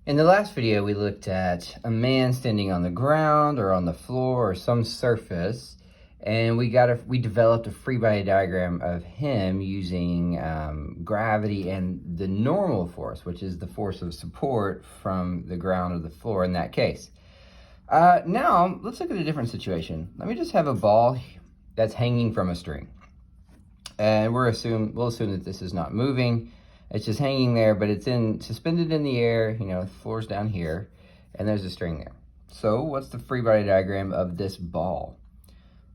In the last video, we looked at a man standing on the ground or on the floor or some surface, and we developed a free body diagram of him using gravity and the normal force, which is the force of support from the ground or the floor in that case. Now, let's look at a different situation. Let me just have a ball that's hanging from a string. And we'll assume that this is not moving. It's just hanging there, but it's suspended in the air, the floor's down here, and there's a string there. So what's the free body diagram of this ball?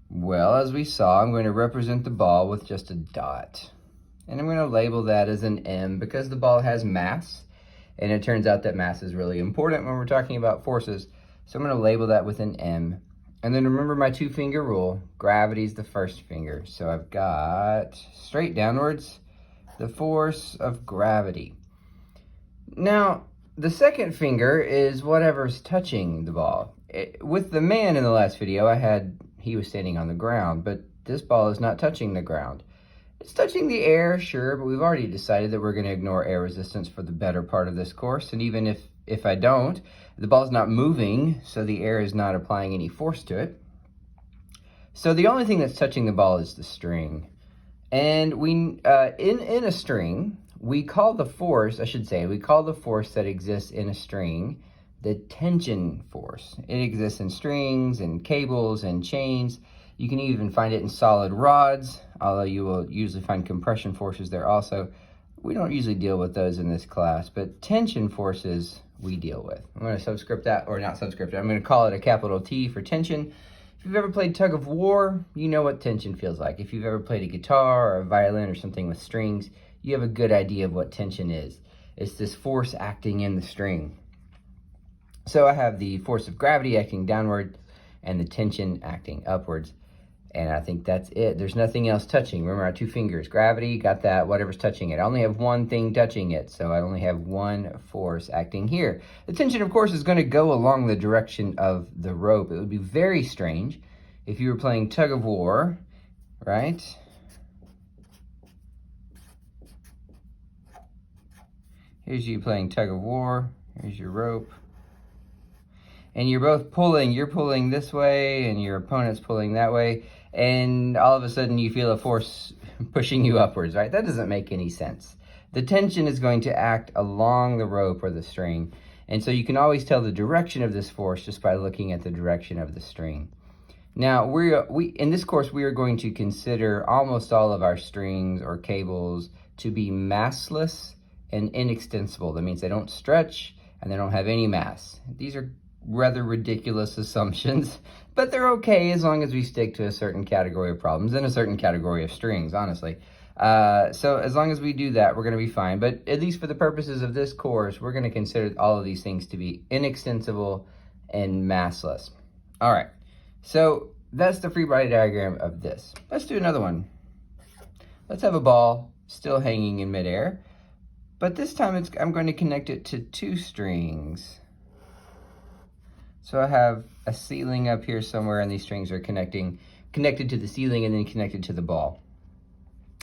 Well, as we saw, I'm going to represent the ball with just a dot. And I'm going to label that as an M because the ball has mass, and it turns out that mass is really important when we're talking about forces. So I'm going to label that with an M. And then remember my 2-finger rule, gravity's the first finger. So I've got straight downwards, the force of gravity. Now, the second finger is whatever's touching the ball. With the man in the last video, he was standing on the ground, but this ball is not touching the ground. It's touching the air, sure, but we've already decided that we're going to ignore air resistance for the better part of this course. And even if I don't, the ball's not moving, so the air is not applying any force to it. So the only thing that's touching the ball is the string. And in a string, we call the force that exists in a string the tension force. It exists in strings and cables and chains. You can even find it in solid rods, although you will usually find compression forces there also. We don't usually deal with those in this class, but tension forces we deal with. I'm going to subscript that, or not subscript it, I'm going to call it a capital T for tension. If you've ever played tug of war, you know what tension feels like. If you've ever played a guitar or a violin or something with strings, you have a good idea of what tension is. It's this force acting in the string. So I have the force of gravity acting downward and the tension acting upwards. And I think that's it. There's nothing else touching. Remember our 2 fingers. Gravity, got that, whatever's touching it. I only have one thing touching it, so I only have one force acting here. The tension, of course, is going to go along the direction of the rope. It would be very strange if you were playing tug of war, right? Here's you playing tug of war. Here's your rope. And you're both pulling. You're pulling this way, and your opponent's pulling that way. And all of a sudden you feel a force pushing you upwards, right? That doesn't make any sense. The tension is going to act along the rope or the string. And so you can always tell the direction of this force just by looking at the direction of the string. Now, in this course, we are going to consider almost all of our strings or cables to be massless and inextensible. That means they don't stretch and they don't have any mass. These are rather ridiculous assumptions, but they're okay as long as we stick to a certain category of problems and a certain category of strings, honestly. So as long as we do that, we're going to be fine. But at least for the purposes of this course, we're going to consider all of these things to be inextensible and massless. All right, so that's the free body diagram of this. Let's do another one. Let's have a ball still hanging in midair, but this time I'm going to connect it to 2 strings. So I have a ceiling up here somewhere, and these strings are connected to the ceiling and then connected to the ball.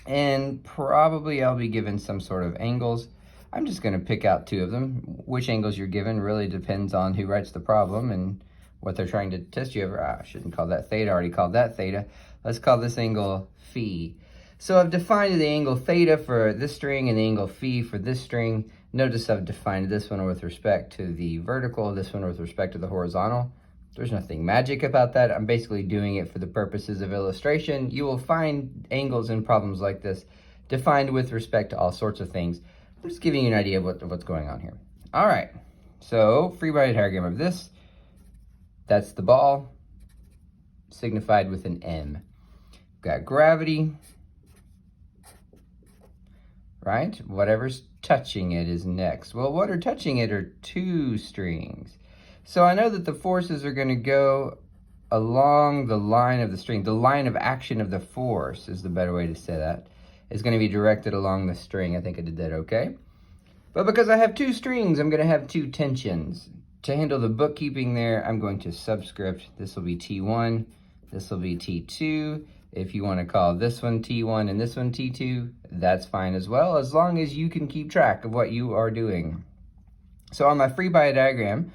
And probably I'll be given some sort of angles. I'm just going to pick out 2 of them. Which angles you're given really depends on who writes the problem and what they're trying to test you over. I shouldn't call that theta, I already called that theta. Let's call this angle phi. So I've defined the angle theta for this string and the angle phi for this string. Notice I've defined this one with respect to the vertical, this one with respect to the horizontal. There's nothing magic about that. I'm basically doing it for the purposes of illustration. You will find angles in problems like this defined with respect to all sorts of things. I'm just giving you an idea of what's going on here. All right, so free body diagram of this. That's the ball, signified with an M. Got gravity, right? Whatever's touching it is next. Well, what are touching it are 2 strings. So I know that the forces are going to go along the line of the string. The line of action of the force is the better way to say that. Is going to be directed along the string. I think I did that okay. But because I have 2 strings, I'm going to have 2 tensions. To handle the bookkeeping there, I'm going to subscript. This will be T1. This will be T2. If you want to call this one T1 and this one T2, that's fine as well, as long as you can keep track of what you are doing. So on my free body diagram,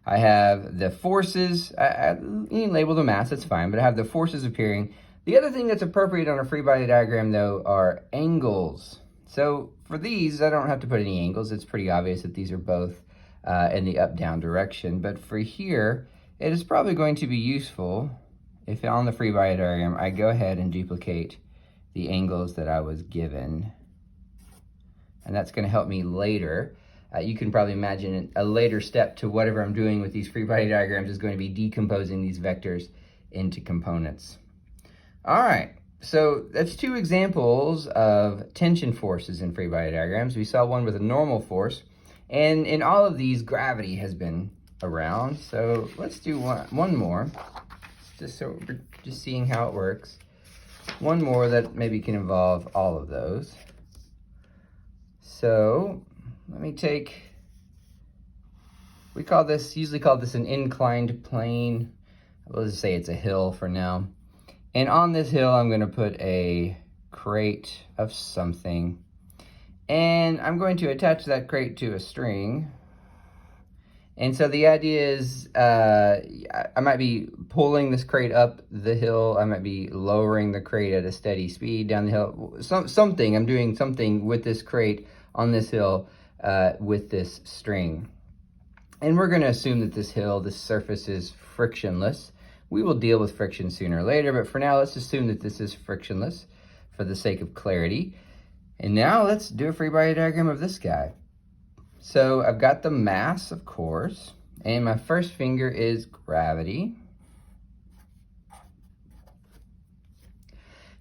I have the forces, you can label the mass, that's fine, but I have the forces appearing. The other thing that's appropriate on a free body diagram, though, are angles. So for these, I don't have to put any angles. It's pretty obvious that these are both in the up-down direction. But for here, it is probably going to be useful if on the free body diagram, I go ahead and duplicate the angles that I was given. And that's going to help me later. You can probably imagine a later step to whatever I'm doing with these free body diagrams is going to be decomposing these vectors into components. All right, so that's two examples of tension forces in free body diagrams. We saw one with a normal force, and in all of these, gravity has been around. So let's do one more, just so we're just seeing how it works. One more that maybe can involve all of those. So let me take, we usually call this an inclined plane. We'll just say it's a hill for now. And on this hill, I'm going to put a crate of something. And I'm going to attach that crate to a string. And so the idea is I might be pulling this crate up the hill. I might be lowering the crate at a steady speed down the hill. I'm doing something with this crate on this hill with this string. And we're going to assume that this surface is frictionless. We will deal with friction sooner or later, but for now, let's assume that this is frictionless for the sake of clarity. And now let's do a free body diagram of this guy. So I've got the mass, of course, and my first finger is gravity.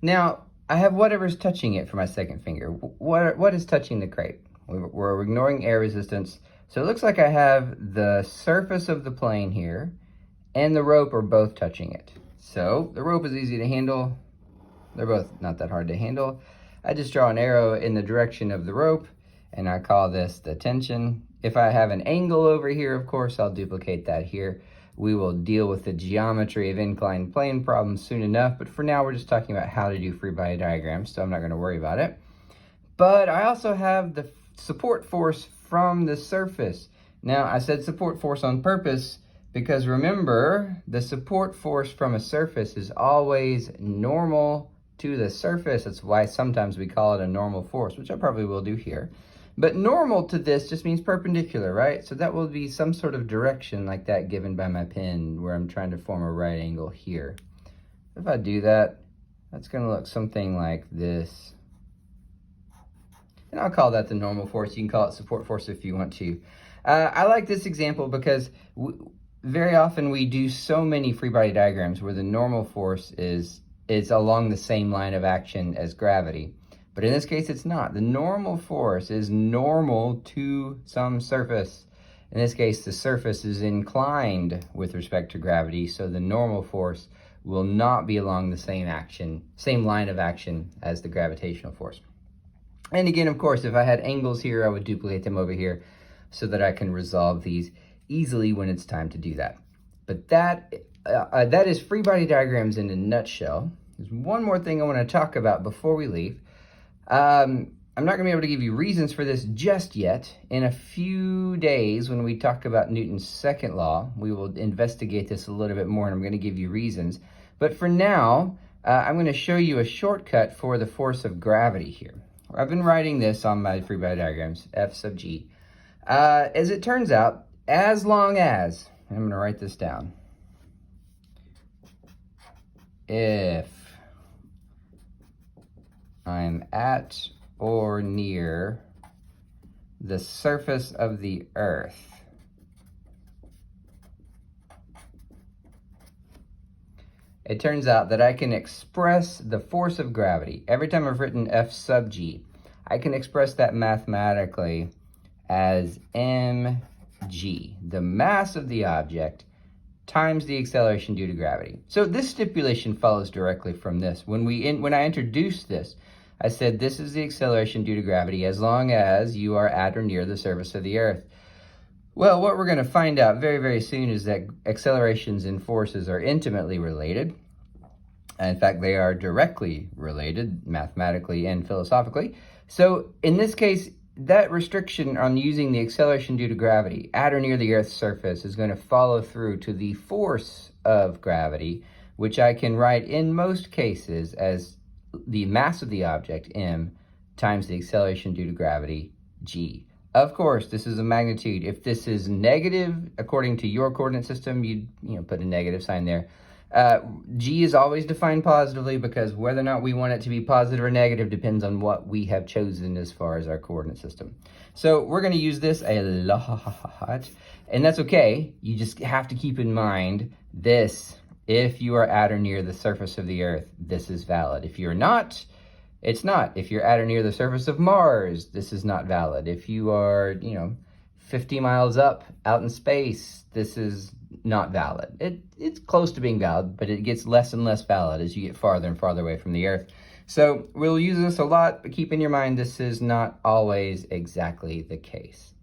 Now, I have whatever's touching it for my second finger. What is touching the crate? We're ignoring air resistance. So it looks like I have the surface of the plane here and the rope are both touching it. So the rope is easy to handle. They're both not that hard to handle. I just draw an arrow in the direction of the rope and I call this the tension. If I have an angle over here, of course, I'll duplicate that here. We will deal with the geometry of inclined plane problems soon enough, but for now we're just talking about how to do free body diagrams, so I'm not going to worry about it. But I also have the support force from the surface. Now, I said support force on purpose because remember, the support force from a surface is always normal to the surface. That's why sometimes we call it a normal force, which I probably will do here. But normal to this just means perpendicular, right? So that will be some sort of direction like that given by my pen where I'm trying to form a right angle here. If I do that, that's going to look something like this. And I'll call that the normal force. You can call it support force if you want to. I like this example because very often we do so many free body diagrams where the normal force is along the same line of action as gravity. But in this case, it's not. The normal force is normal to some surface. In this case, the surface is inclined with respect to gravity, so the normal force will not be along the same line of action as the gravitational force. And again, of course, if I had angles here, I would duplicate them over here so that I can resolve these easily when it's time to do that. But that is free body diagrams in a nutshell. There's one more thing I want to talk about before we leave. I'm not going to be able to give you reasons for this just yet. In a few days, when we talk about Newton's second law, we will investigate this a little bit more, and I'm going to give you reasons. But for now, I'm going to show you a shortcut for the force of gravity here. I've been writing this on my free body diagrams, F sub G. As it turns out, as long as, I'm going to write this down, if I'm at or near the surface of the earth, it turns out that I can express the force of gravity. Every time I've written F sub G, I can express that mathematically as mg, the mass of the object, times the acceleration due to gravity. So this stipulation follows directly from this. When I introduced this, I said this is the acceleration due to gravity as long as you are at or near the surface of the earth. Well, what we're going to find out very, very soon is that accelerations and forces are intimately related. In fact, they are directly related mathematically and philosophically. So in this case, that restriction on using the acceleration due to gravity at or near the Earth's surface is going to follow through to the force of gravity, which I can write in most cases as the mass of the object, m, times the acceleration due to gravity, g. Of course, this is a magnitude. If this is negative, according to your coordinate system, you'd put a negative sign there. G is always defined positively because whether or not we want it to be positive or negative depends on what we have chosen as far as our coordinate system. So we're going to use this a lot, and that's okay. You just have to keep in mind this. If you are at or near the surface of the Earth, this is valid. If you're not, it's not. If you're at or near the surface of Mars, this is not valid. If you are, 50 miles up out in space, this is not valid. It's close to being valid, but it gets less and less valid as you get farther and farther away from the Earth. So we'll use this a lot, but keep in your mind this is not always exactly the case.